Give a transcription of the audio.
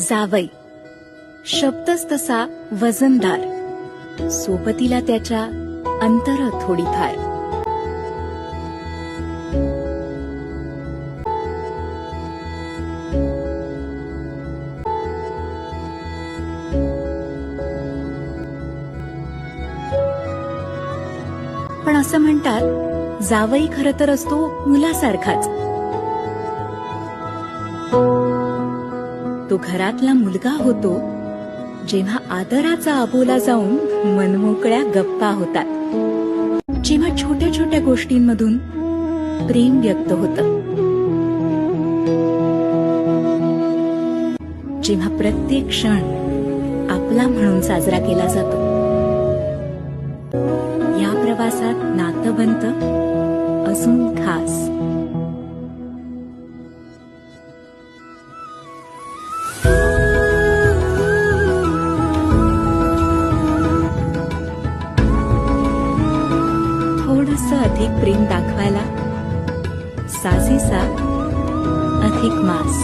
जावई शब्दच तसा वजनदार, सोबतीला त्याच्या अंतर थोडीफार. पण असं म्हणतात, जावई खरं तर असतो मुलासारखाच. तो घरातला मुलगा होतो जेव्हा आदराचा अबोला जाऊन मनमोकळ्या गप्पा होतात, जेव्हा छोट्या छोट्या गोष्टींमधून प्रेम व्यक्त होतं, जेव्हा प्रत्येक क्षण आपला म्हणून साजरा केला जातो. या प्रवासात नातं बनतं अजून खास. थोडंसं अधिक प्रेम दाखवायला साजेसा अधिक मास.